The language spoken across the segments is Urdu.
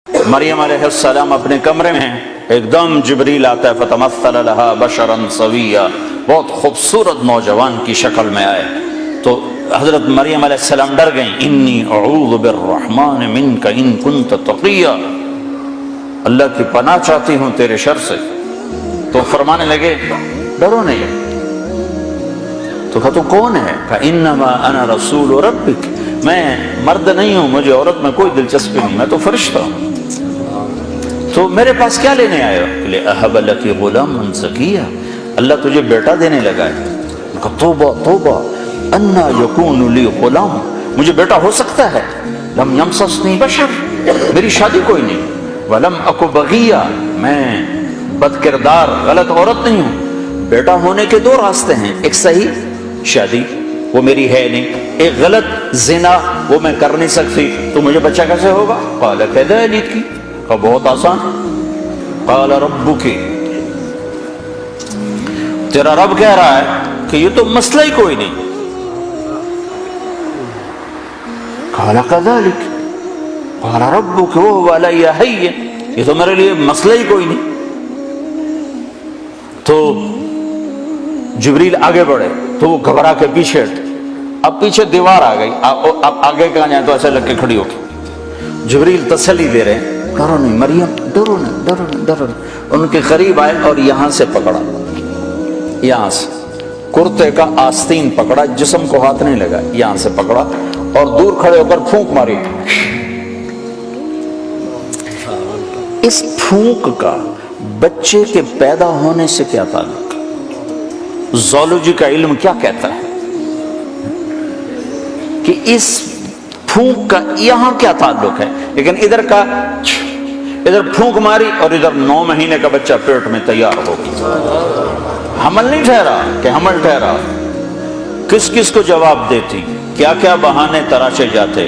مریم علیہ السلام اپنے کمرے میں ہیں، ایک دم جبریل آتا ہے، فتمثل لها بشرا سویا، بہت خوبصورت نوجوان کی شکل میں آئے تو حضرت مریم علیہ السلام ڈر گئیں، انی اعوذ بالرحمن منک ان کنت تقیا، اللہ کی پناہ چاہتی ہوں تیرے شر سے۔ تو فرمانے لگے ڈرو نہیں۔ تو کہا تو کون ہے؟ کہا انما انا رسول ربک، میں مرد نہیں ہوں، مجھے عورت میں کوئی دلچسپی نہیں، میں تو فرشتہ ہوں۔ تو میرے پاس کیا لینے آئے ہو؟ کہ اہب لک غلاما زکیا، اللہ تجھے بیٹا دینے لگا ہے۔ کہا توبہ توبہ، انا یکون لی غلام، مجھے بیٹا ہو سکتا ہے؟ لم یمسسنی بشر، میری شادی کوئی نہیں، ولم اک بغیا، میں بد کردار غلط عورت نہیں ہوں۔ بیٹا ہونے کے دو راستے ہیں، ایک صحیح شادی وہ میری ہے نہیں، ایک غلط زنا وہ میں کر نہیں سکتی، تو مجھے بچہ کیسے ہوگا؟ قال کذلک، کہا بہت آسان، قال ربک، تیرا رب کہہ رہا ہے کہ یہ تو مسئلہ ہی کوئی نہیں۔ قال کذلک قال ربک وهو علی ہین، یہ تو میرے لیے مسئلہ ہی کوئی نہیں۔ تو جبریل آگے بڑھے تو وہ گھبرا کے پیچھے ہٹے، اب پیچھے دیوار آ گئی، اب آگے کہاں جائیں تو ایسے لگ کے کھڑی ہو گئی۔ جبریل تسلی دے رہے ہیں، ڈرو نہیں مریم، ڈرو نہیں ڈرو نہیں ڈرو نہیں۔ ان کے قریب آئے اور یہاں سے پکڑا، یہاں سے کرتے کا آستین پکڑا، جسم کو ہاتھ نہیں لگا، یہاں سے پکڑا اور دور کھڑے ہو کر پھونک ماری۔ اس پھونک کا بچے کے پیدا ہونے سے کیا تعلق؟ زولوجی کا علم کیا کہتا ہے کہ اس پھونک کا یہاں کیا تعلق ہے؟ لیکن ادھر کا ادھر پھونک ماری اور ادھر 9 مہینے کا بچہ پیٹ میں تیار ہو گیا، حمل نہیں ٹھہرا کہ حمل ٹھہرا۔ کس کس کو جواب دیتی، کیا کیا بہانے تراشے جاتے،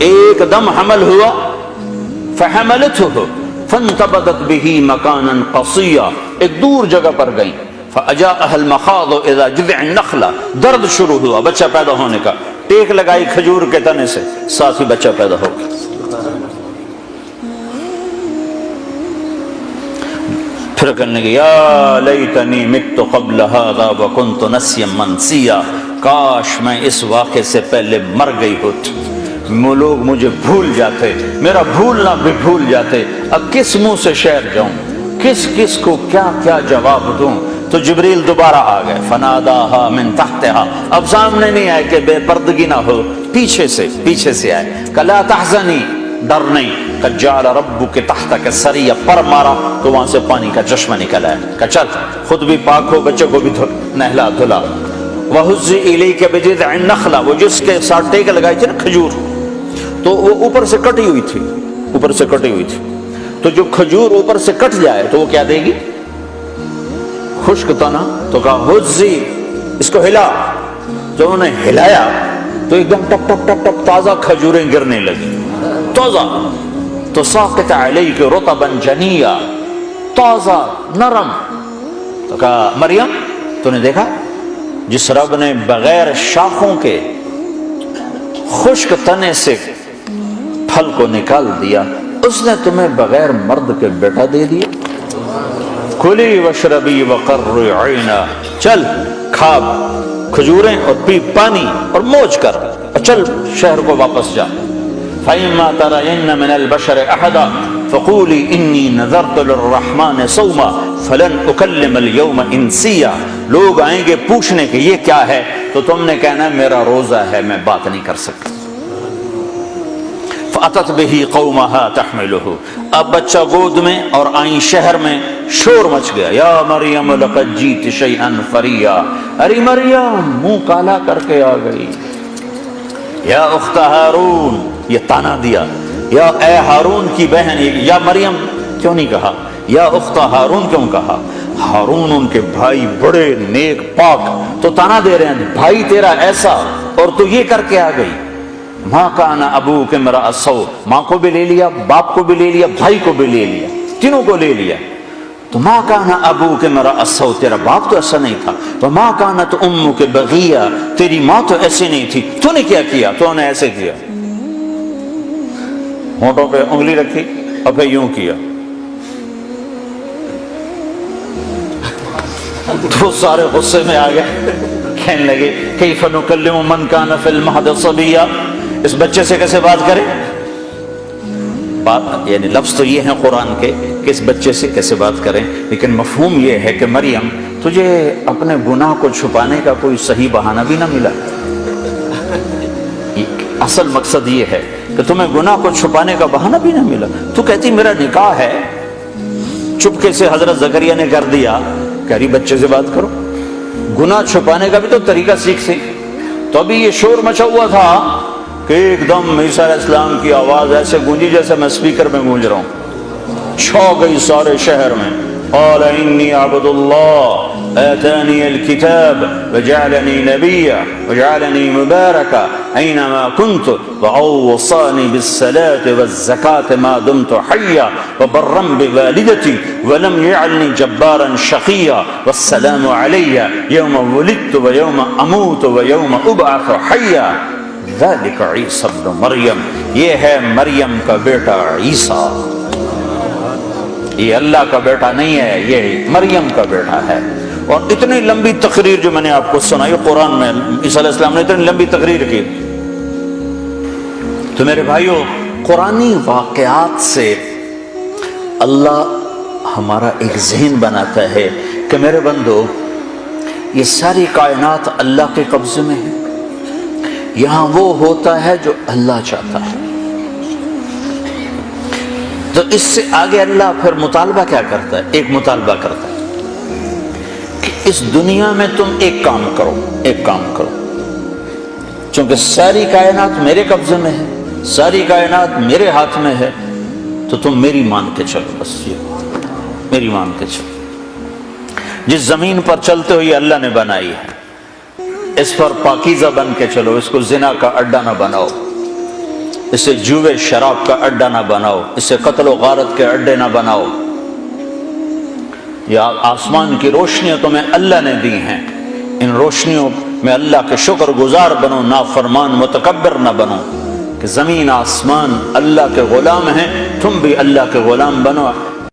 ایک دم حمل ہوا، فحملته فانتبذت به مکانا قصیا، ایک دور جگہ پر گئی، فاجاءها المخاض اذا جذع النخلہ، درد شروع ہوا بچہ پیدا ہونے کا، ٹیک لگائی کھجور کے تنے سے، ساتھ ہی بچہ پیدا ہو گیا۔ پھر کہنے لگے یا لیتنی مت قبل هذا وکنت نسیا منسیا، کاش میں اس واقعے سے پہلے مر گئی ہوتی، لوگ مجھے بھول جاتے، میرا بھولنا بھی بھول جاتے، اب کس منہ سے شعر جاؤں، کس کس کو کیا کیا جواب دوں۔ تو جبریل دوبارہ آ گئے، فناداها من تحتها، اب سامنے نہیں آئے کہ بے پردگی نہ ہو، پیچھے سے آئے، کہ لا تحزنی، ڈر نہیں، کہ جعل ربک تحتک سریا، پر مارا تو وہاں سے پانی کا چشمہ نکل آیا، کہ چل خود بھی پاک ہو، بچے کو بھی نہلا دھلا۔ وہزی الیک بجذع النخلہ، وہ جس کے ساتھ ٹیک لگائی تھی نا کھجور، تو وہ اوپر سے کٹی ہوئی تھی، تو جو کھجور اوپر سے کٹ جائے تو وہ کیا دے گی؟ خشک تنا، تو کہا ہزی، اس کو ہلا۔ جب انہوں نے ہلایا تو ایک دم ٹپ ٹپ ٹپ ٹپ تازہ کھجوریں گرنے لگی، تازہ، تو ساقط علیک رطبا جنیا، تازہ نرم۔ تو کہا مریم تو نے دیکھا جس رب نے بغیر شاخوں کے خشک تنے سے پھل کو نکال دیا، اس نے تمہیں بغیر مرد کے بیٹا دے دیا۔ کلی واشربی وقرری عینا، چل کھا کھجوریں اور پی پانی اور موج کر، اور چل شہر کو واپس جا۔ فإما ترين من البشر أحدا فقولي إني نذرت للرحمن صوما فلن أكلم اليوم إنسيا، لوگ آئیں گے پوچھنے کہ یہ کیا ہے تو تم نے کہنا میرا روزہ ہے، میں بات نہیں کر سکتا۔ فأتت به قومها تحمله، اب بچہ گود میں اور آئیں شہر میں، شور مچ گیا، یا مریم لقد جیت شیئا فریا، ارے مریم منہ کالا کر کے آ گئی، یا اخت ہارون، یہ تانا دیا، یا اے ہارون کی بہن، یا مریم کیوں نہیں کہا، یا اخت ہارون کیوں کہا؟ ہارون ان کے بھائی بڑے نیک پاک، تو تانا دے رہے ہیں بھائی تیرا ایسا اور تو یہ کر کے آ گئی۔ ماں کان ابوک امرأ سوء، ماں کو بھی لے لیا، باپ کو بھی لے لیا، بھائی کو بھی لے لیا، تینوں کو لے لیا۔ تو ماں کان ابوک امرأ سوء، تیرا باپ تو ایسا نہیں تھا، وما کانت امک بغیہ، تیری ماں تو ایسی نہیں تھی، تو نے کیا کیا؟ تو نے ایسے کیا، ہونٹوں پہ انگلی رکھی، اب یوں کیا تو سارے غصے میں آ گئے، کہنے لگے کیف نکلم من کان فی المہد صبیا، اس بچے سے کیسے بات کریں؟ بات یعنی لفظ تو یہ ہیں قرآن کے کہ اس بچے سے کیسے بات کریں، لیکن مفہوم یہ ہے کہ مریم تجھے اپنے گناہ کو چھپانے کا کوئی صحیح بہانہ بھی نہ ملا۔ اصل مقصد یہ ہے کہ تمہیں گناہ کو چھپانے کا بہانہ بھی نہ ملا، تو کہتی میرا نکاح ہے، چپکے سے حضرت زکریا نے کر دیا، کہہ رہی بچے سے بات کرو، گناہ چھپانے کا بھی تو طریقہ سیکھ سی۔ تو ابھی یہ شور مچا ہوا تھا کہ ایک دم عیسیٰ علیہ السلام کی آواز ایسے گونجی جیسے میں اسپیکر میں گونج رہا ہوں، چھو گئی سارے شہر میں۔ قال انی عبد اللہ آتانی الکتاب وجعلنی نبیا وجعلنی مبارکا اینما کنت وأوصانی بالصلاة والزکاة ما دمت حیا وبرا بوالدتی ولم یجعلنی جبارا شقیا والسلام علی یوم ولدت ویوم اموت ویوم ابعث حیا ذلک عیسی ابن مریم، یہ ہے مریم کا بیٹا عیسیٰ، یہ اللہ کا بیٹا نہیں ہے، یہ مریم کا بیٹا ہے۔ اور اتنی لمبی تقریر جو میں نے آپ کو سنائی قرآن میں، عیسیٰ علیہ السلام نے اتنی لمبی تقریر کی۔ تو میرے بھائیوں، قرآنی واقعات سے اللہ ہمارا ایک ذہن بناتا ہے کہ میرے بندو یہ ساری کائنات اللہ کے قبضے میں ہے، یہاں وہ ہوتا ہے جو اللہ چاہتا ہے۔ تو اس سے آگے اللہ پھر مطالبہ کیا کرتا ہے؟ ایک مطالبہ کرتا ہے کہ اس دنیا میں تم ایک کام کرو، ایک کام کرو، چونکہ ساری کائنات میرے قبضے میں ہے، ساری کائنات میرے ہاتھ میں ہے، تو تم میری مان کے چلو، بس یہ میری مان کے چلو۔ جس زمین پر چلتے ہو یہ اللہ نے بنائی ہے، اس پر پاکیزہ بن کے چلو، اس کو زنا کا اڈا نہ بناؤ، اسے جوے شراب کا اڈا نہ بناؤ، اسے قتل و غارت کے اڈے نہ بناؤ۔ یا آسمان کی روشنیاں تمہیں اللہ نے دی ہیں، ان روشنیوں میں اللہ کے شکر گزار بنو، نافرمان متکبر نہ بنو، کہ زمین آسمان اللہ کے غلام ہیں، تم بھی اللہ کے غلام بنو۔